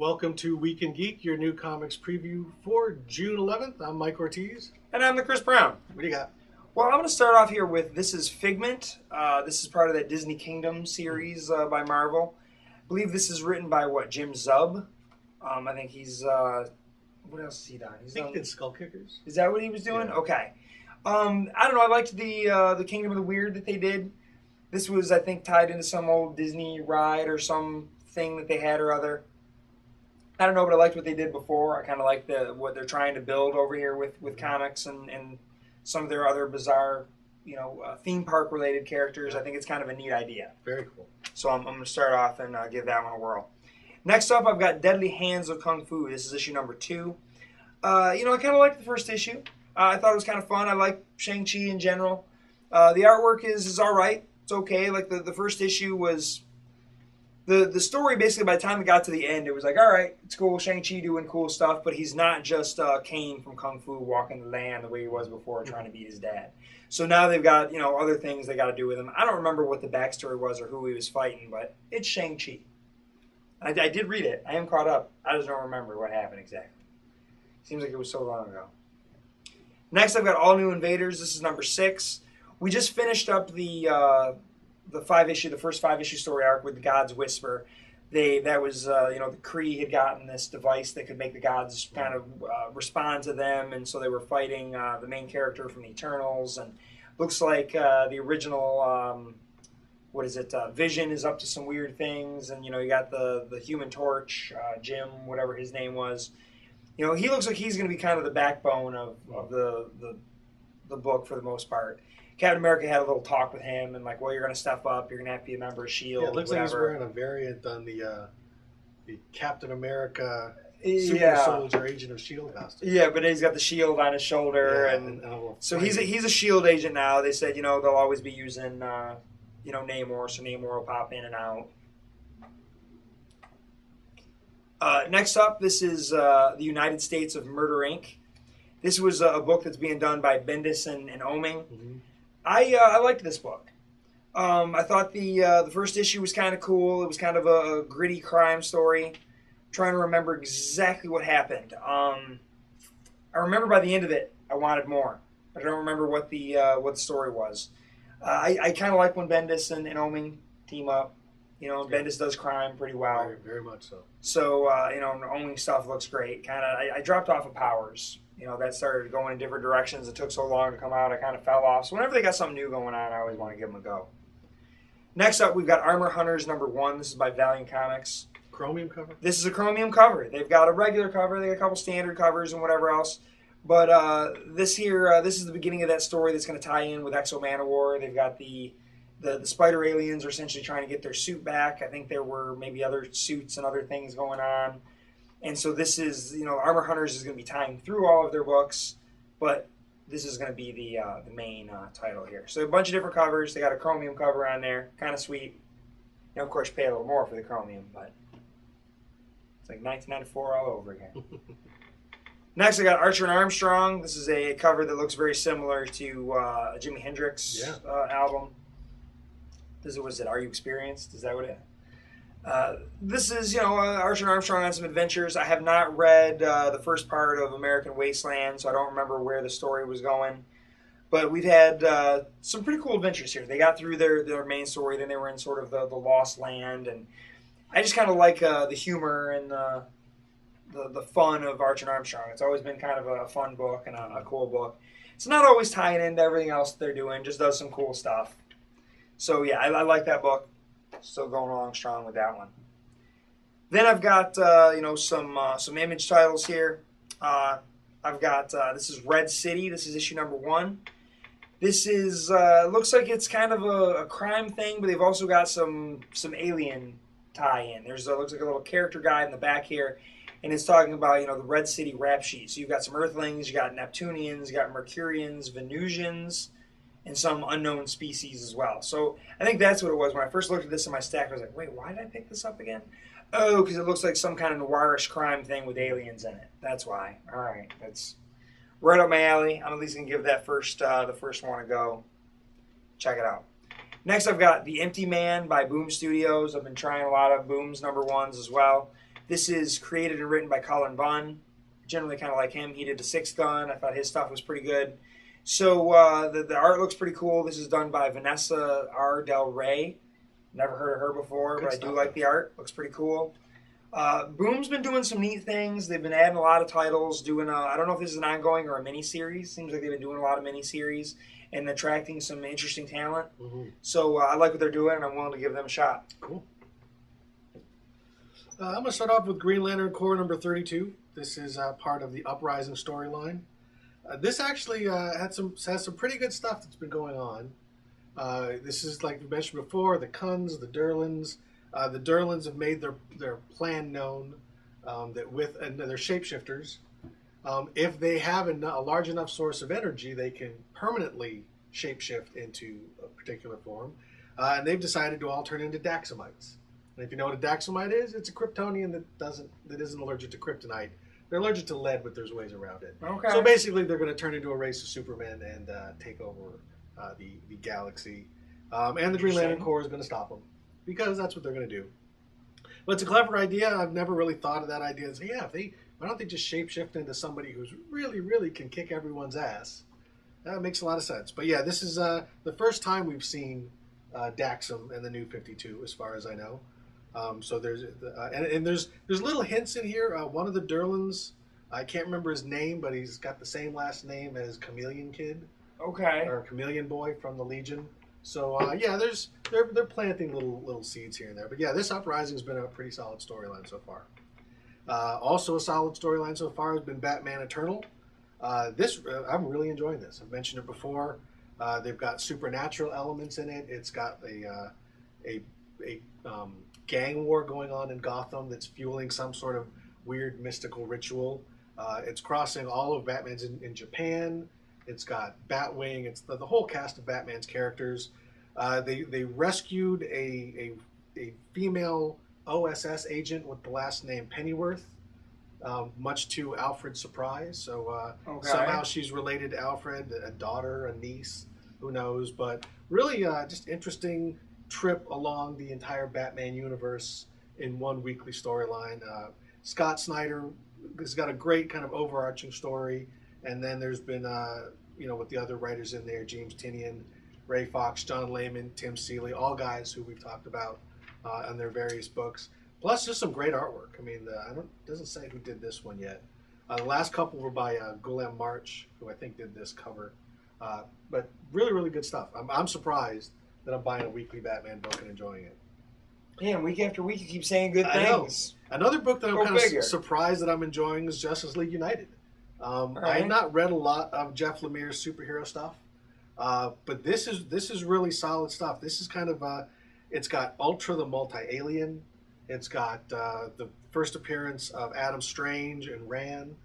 Welcome to Week in Geek, your new comics preview for June 11th. I'm Mike Ortiz. And I'm the Chris Brown. What do you got? Well, I'm going to start off here with This is Figment. This is part of that Disney Kingdom series by Marvel. I believe this is written by, Jim Zub. I think he's, what else has he done? I think he did Skull Kickers. Is that what he was doing? Yeah. Okay. I don't know, I liked the Kingdom of the Weird that they did. This was, I think, tied into some old Disney ride or some thing that they had or other. I don't know, but I liked what they did before. I kind of like what they're trying to build over here with comics and some of their other bizarre, theme park related characters. I think it's kind of a neat idea. Very cool. So I'm going to start off and give that one a whirl. Next up, I've got Deadly Hands of Kung Fu. This is issue number 2. I kind of liked the first issue. I thought it was kind of fun. I like Shang-Chi in general. The artwork is all right. It's okay. Like the first issue was... The story, basically, by the time it got to the end, it was like, all right, it's cool, Shang-Chi doing cool stuff, but he's not just Kane from Kung Fu walking the land the way he was before trying to beat his dad. So now they've got, other things they got to do with him. I don't remember what the backstory was or who he was fighting, but it's Shang-Chi. I did read it. I am caught up. I just don't remember what happened exactly. Seems like it was so long ago. Next, I've got All New Invaders. This is number 6. We just finished up the first 5-issue story arc with the God's Whisper. The Kree had gotten this device that could make the gods kind of respond to them, and so they were fighting the main character from the Eternals. And looks like the original, Vision is up to some weird things, and you got the Human Torch, Jim, whatever his name was. He looks like he's going to be kind of the backbone of the book for the most part. Captain America had a little talk with him and like, well, you're going to step up. You're going to have to be a member of S.H.I.E.L.D. Yeah, it looks like he's wearing a variant on the Captain America Super Soldier Agent of S.H.I.E.L.D. costume. Yeah, but he's got the shield on his shoulder. and so he's a S.H.I.E.L.D. agent now. They said, they'll always be using, Namor, so Namor will pop in and out. Next up, this is The United States of Murder, Inc. This was a book that's being done by Bendis and Oeming. Mm-hmm. I liked this book. I thought the first issue was kind of cool. It was kind of a gritty crime story. I'm trying to remember exactly what happened. I remember by the end of it, I wanted more. I don't remember what the story was. I kind of like when Bendis and Oeming team up. Bendis does crime pretty well. Very, very much so. So, Oeming stuff looks great. I dropped off of Powers. That started going in different directions. It took so long to come out, I kind of fell off. So whenever they got something new going on, I always want to give them a go. Next up, we've got Armor Hunters number 1. This is by Valiant Comics. Chromium cover? This is a chromium cover. They've got a regular cover. They got a couple standard covers and whatever else. But this is the beginning of that story that's going to tie in with Exo Manowar. They've got the spider aliens are essentially trying to get their suit back. I think there were maybe other suits and other things going on. And so this is, Armor Hunters is going to be tying through all of their books, but this is going to be the main title here. So a bunch of different covers. They got a chromium cover on there, kind of sweet. Of course, you pay a little more for the chromium, but it's like 1994 all over again. Next, I got Archer and Armstrong. This is a cover that looks very similar to a Jimi Hendrix album. Was it Are You Experienced? Is that what it is? This is, Archer and Armstrong on some adventures. I have not read the first part of American Wasteland, so I don't remember where the story was going. But we've had some pretty cool adventures here. They got through their main story, then they were in sort of the Lost Land, and I just kind of like the humor and the fun of Archer and Armstrong. It's always been kind of a fun book and a cool book. It's not always tying into everything else that they're doing, just does some cool stuff. So yeah, I like that book. Still going along strong with that one. Then I've got some Image titles here. I've got this is Red City. This is issue number 1. This is looks like it's kind of a crime thing, but they've also got some alien tie-in. There's looks like a little character guide in the back here, and it's talking about the Red City rap sheet. So you've got some Earthlings, you got Neptunians, you got Mercurians, Venusians, and some unknown species as well. So I think that's what it was. When I first looked at this in my stack, I was like, wait, why did I pick this up again? Oh, because it looks like some kind of noirish crime thing with aliens in it. That's why. All right, that's right up my alley. I'm at least going to give that the first one a go. Check it out. Next, I've got The Empty Man by Boom Studios. I've been trying a lot of Boom's number 1s as well. This is created and written by Colin Bunn. Generally kind of like him. He did The Sixth Gun. I thought his stuff was pretty good. So the art looks pretty cool. This is done by Vanessa R. Del Rey. Never heard of her before, but I do like the art. Looks pretty cool. Boom's been doing some neat things. They've been adding a lot of titles, doing I don't know if this is an ongoing or a mini-series. Seems like they've been doing a lot of mini-series and attracting some interesting talent. Mm-hmm. So I like what they're doing, and I'm willing to give them a shot. Cool. I'm going to start off with Green Lantern Corps number 32. This is part of the Uprising storyline. This actually has some pretty good stuff that's been going on. This is, like we mentioned before, the Kuns, the Durlans. The Durlans have made their plan known that with and they're shapeshifters. If they have a large enough source of energy, they can permanently shapeshift into a particular form. And they've decided to all turn into Daxamites. And if you know what a Daxamite is, it's a Kryptonian that isn't allergic to kryptonite. They're allergic to lead, but there's ways around it. Okay. So basically, they're going to turn into a race of Supermen and take over the galaxy. And the Green Lantern Corps is going to stop them because that's what they're going to do. But it's a clever idea. I've never really thought of that idea. So yeah, why don't they just shapeshift into somebody who's really, really can kick everyone's ass? That makes a lot of sense. But yeah, this is the first time we've seen Daxam in the New 52, as far as I know. So there's there's little hints in here. One of the Durlans, I can't remember his name, but he's got the same last name as Chameleon Kid. Okay. Or Chameleon Boy from the Legion. So yeah, they're planting little seeds here and there. But yeah, this Uprising's been a pretty solid storyline so far. Also a solid storyline so far has been Batman Eternal. I'm really enjoying this. I've mentioned it before. They've got supernatural elements in it. It's got a gang war going on in Gotham that's fueling some sort of weird mystical ritual. It's crossing all of Batman's in Japan. It's got Batwing. It's the whole cast of Batman's characters. They rescued a female OSS agent with the last name Pennyworth, much to Alfred's surprise. So somehow she's related to Alfred, a daughter, a niece, who knows. But really just interesting trip along the entire Batman universe in one weekly storyline. Scott Snyder has got a great kind of overarching story, and then there's been with the other writers in there, James Tynion, Ray Fox, John Layman, Tim Seeley, all guys who we've talked about on their various books. Plus just some great artwork. I mean, doesn't say who did this one yet. The last couple were by Guillem March, who I think did this cover. But really, really good stuff. I'm surprised that I'm buying a weekly Batman book and enjoying it. Man, week after week you keep saying good things. Another book that I'm kind of surprised that I'm enjoying is Justice League United. I have not read a lot of Jeff Lemire's superhero stuff, but this is really solid stuff. This is kind of it's got Ultra the Multi-Alien. It's got the first appearance of Adam Strange and Ran.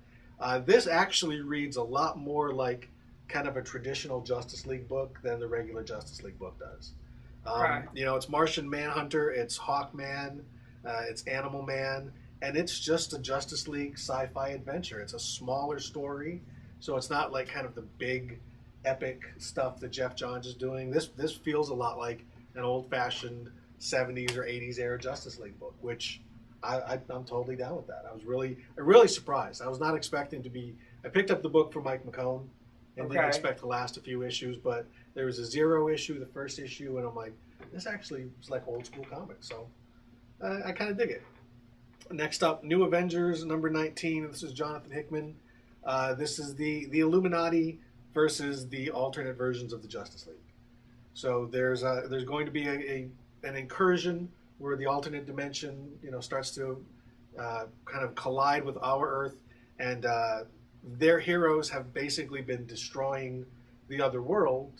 This actually reads a lot more like kind of a traditional Justice League book than the regular Justice League book does. It's Martian Manhunter, it's Hawkman, it's Animal Man, and it's just a Justice League sci-fi adventure. It's a smaller story, so it's not like kind of the big, epic stuff that Jeff Johns is doing. This feels a lot like an old-fashioned 70s or 80s era Justice League book, which I'm totally down with that. I was really surprised. I was not expecting to be. I picked up the book from Mike McCone and didn't expect to last a few issues, but there was a 0 issue, the first issue, and I'm like, this actually is like old school comics, so I kind of dig it. Next up, New Avengers number 19. This is Jonathan Hickman. This is the Illuminati versus the alternate versions of the Justice League. So there's going to be an incursion where the alternate dimension starts to kind of collide with our Earth, and their heroes have basically been destroying the other world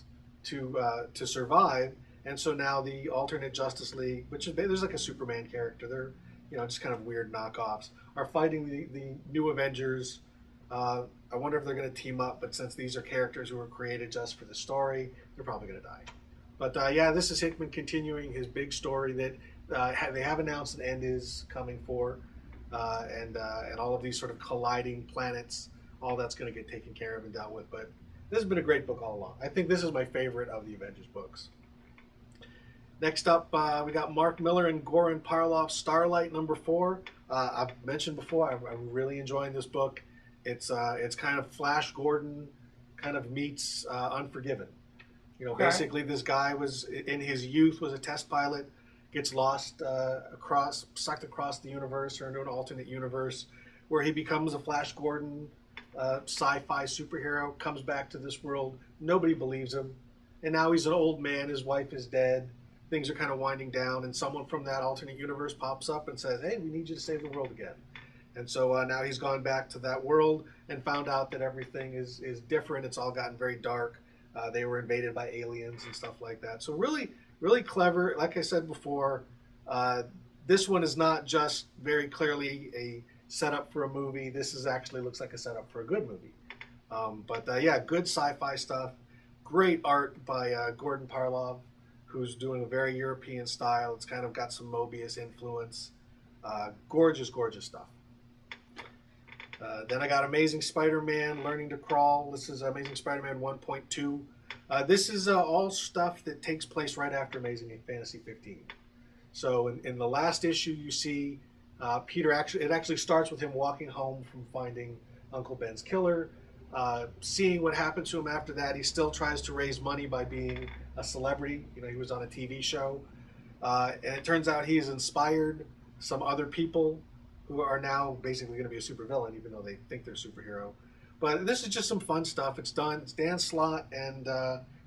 to survive, and so now the alternate Justice League, which is there's like a Superman character, they're just kind of weird knockoffs, are fighting the New Avengers. I wonder if they're going to team up, but since these are characters who were created just for the story, they're probably going to die. But this is Hickman continuing his big story that they have announced an end is coming for, and all of these sort of colliding planets, all that's going to get taken care of and dealt with. But this has been a great book all along. I think this is my favorite of the Avengers books. Next up, we got Mark Miller and Goran Parlov's Starlight #4. I've mentioned before, I'm really enjoying this book. It's kind of Flash Gordon kind of meets Unforgiven. Basically this guy was, in his youth, was a test pilot, gets lost sucked across the universe or into an alternate universe where he becomes a Flash Gordon sci-fi superhero, comes back to this world. Nobody believes him. And now he's an old man. His wife is dead. Things are kind of winding down. And someone from that alternate universe pops up and says, hey, we need you to save the world again. And so now he's gone back to that world and found out that everything is different. It's all gotten very dark. They were invaded by aliens and stuff like that. So really, really clever. Like I said before, this one is not just very clearly a setup for a movie. This is actually looks like a setup for a good movie. Yeah, good sci-fi stuff. Great art by Gordon Parlov, who's doing a very European style. It's kind of got some Mobius influence. Gorgeous, gorgeous stuff. Then I got Amazing Spider-Man Learning to Crawl. This is Amazing Spider-Man 1.2. This is all stuff that takes place right after Amazing Fantasy 15. So in the last issue, you see Peter it actually starts with him walking home from finding Uncle Ben's killer. Seeing what happened to him after that, he still tries to raise money by being a celebrity. He was on a TV show. And it turns out he's inspired some other people who are now basically going to be a supervillain, even though they think they're superhero. But this is just some fun stuff. It's Dan Slott and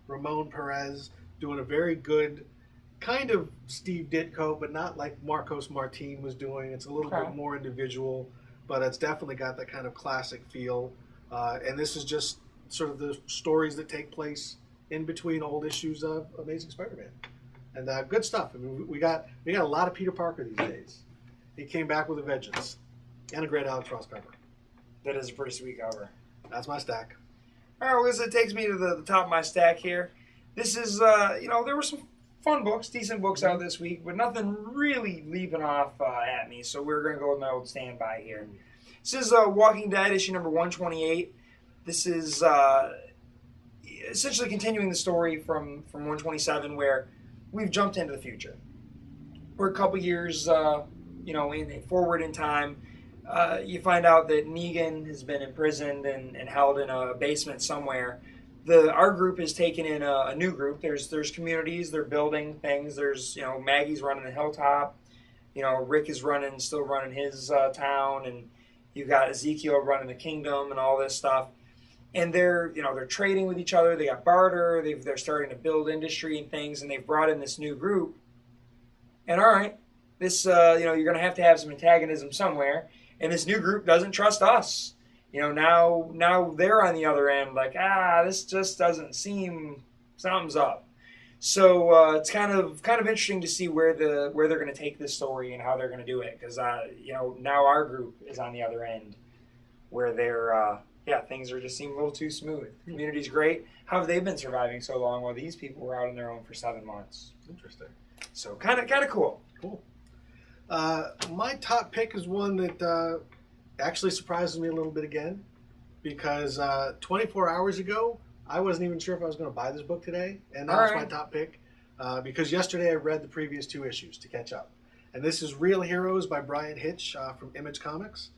Ramon Perez doing a very good kind of Steve Ditko, but not like Marcos Martin was doing. It's a little bit more individual, but it's definitely got that kind of classic feel. And this is just sort of the stories that take place in between old issues of Amazing Spider-Man. And good stuff. I mean, we got a lot of Peter Parker these days. He came back with a vengeance. And a great Alex Ross cover. That is a pretty sweet cover. That's my stack. All right, well, it takes me to the top of my stack here. This is, there were some fun books, decent books out this week, but nothing really leaping off at me. So we're going to go with my old standby here. This is Walking Dead, issue number 128. This is essentially continuing the story from 127, where we've jumped into the future. We're a couple years, forward in time. You find out that Negan has been imprisoned and held in a basement somewhere. Our group has taken in a new group. There's communities. They're building things. There's Maggie's running the hilltop. Rick is still running his town, and you got Ezekiel running the kingdom and all this stuff. And they're trading with each other. They got barter. They're starting to build industry and things, and they've brought in this new group. And all right, this you're going to have some antagonism somewhere. And this new group doesn't trust us. Now they're on the other end, like, this just doesn't seem, something's up. So it's kind of interesting to see where they're going to take this story and how they're going to do it, because now our group is on the other end, where they're things are just seem a little too smooth. Community's great. How have they been surviving so long while these people were out on their own for 7 months? Interesting. So kind of cool. Cool. My top pick is one that actually surprises me a little bit again, because 24 hours ago, I wasn't even sure if I was going to buy this book today, and that was my top pick, because yesterday I read the previous 2 issues to catch up. And this is Real Heroes by Brian Hitch from Image Comics.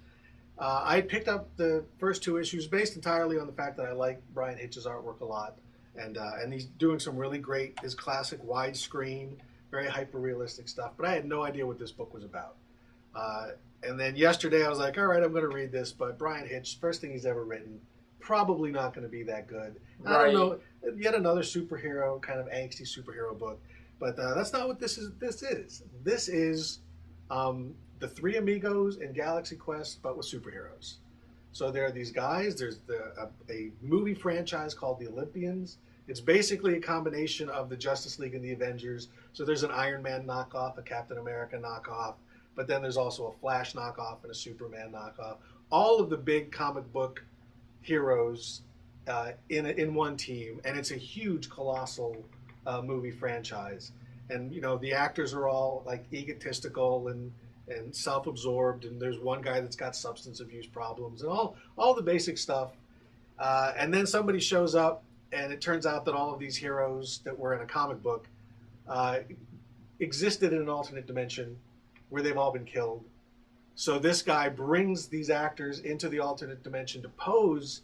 I picked up the first 2 issues based entirely on the fact that I like Brian Hitch's artwork a lot, and he's doing some really great, his classic widescreen, very hyper-realistic stuff, but I had no idea what this book was about. And then yesterday I was like, all right, I'm going to read this, but Brian Hitch, first thing he's ever written, probably not going to be that good. Right. I don't know, yet another superhero, kind of angsty superhero book, but that's not what this is. This is the Three Amigos in Galaxy Quest, but with superheroes. So there are these guys, there's a movie franchise called The Olympians. It's basically a combination of the Justice League and the Avengers. So there's an Iron Man knockoff, a Captain America knockoff, but then there's also a Flash knockoff and a Superman knockoff. All of the big comic book heroes in one team, and it's a huge, colossal movie franchise. And the actors are all like egotistical and self-absorbed, and there's one guy that's got substance abuse problems and all the basic stuff. And then somebody shows up, and it turns out that all of these heroes that were in a comic book existed in an alternate dimension where they've all been killed. So this guy brings these actors into the alternate dimension to pose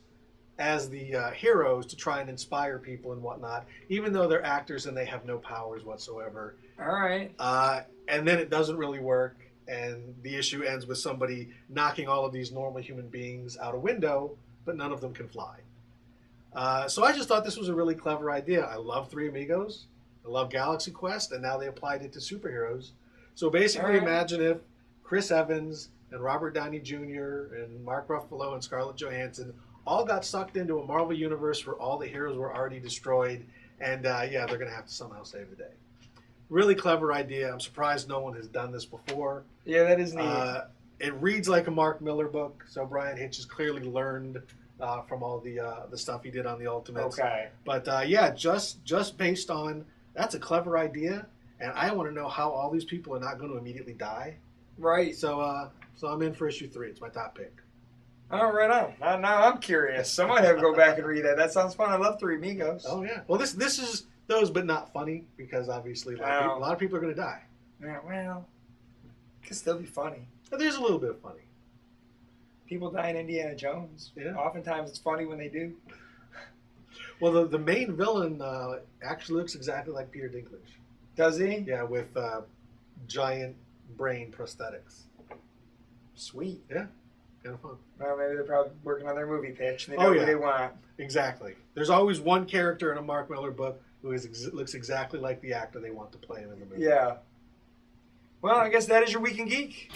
as the heroes to try and inspire people and whatnot, even though they're actors and they have no powers whatsoever. All right. And then it doesn't really work, and the issue ends with somebody knocking all of these normal human beings out a window, but none of them can fly. So I just thought this was a really clever idea. I love Three Amigos. I love Galaxy Quest, and now they applied it to superheroes. So basically, imagine if Chris Evans and Robert Downey Jr. and Mark Ruffalo and Scarlett Johansson all got sucked into a Marvel universe where all the heroes were already destroyed, and they're going to have to somehow save the day. Really clever idea. I'm surprised no one has done this before. Yeah, that is neat. It reads like a Mark Miller book, so Brian Hitch has clearly learned from all the stuff he did on the Ultimates. Okay. But just based on, that's a clever idea, and I want to know how all these people are not going to immediately die. Right. So I'm in for issue 3. It's my top pick. Oh, right on. Now I'm curious. I might have to go back and read that. That sounds fun. I love Three Amigos. Oh, yeah. Well, this is those, but not funny, because obviously a lot of people are going to die. Yeah, well, it could still be funny. But there's a little bit of funny. People die in Indiana Jones. Yeah. Oftentimes it's funny when they do. Well, the main villain actually looks exactly like Peter Dinklage. Does he? Yeah, with giant brain prosthetics. Sweet. Yeah. Kind of fun. Well, maybe they're probably working on their movie pitch. And they know who they want. Exactly. There's always one character in a Mark Miller book who looks exactly like the actor they want to play him in the movie. Yeah. Well, I guess that is your Week in Geek.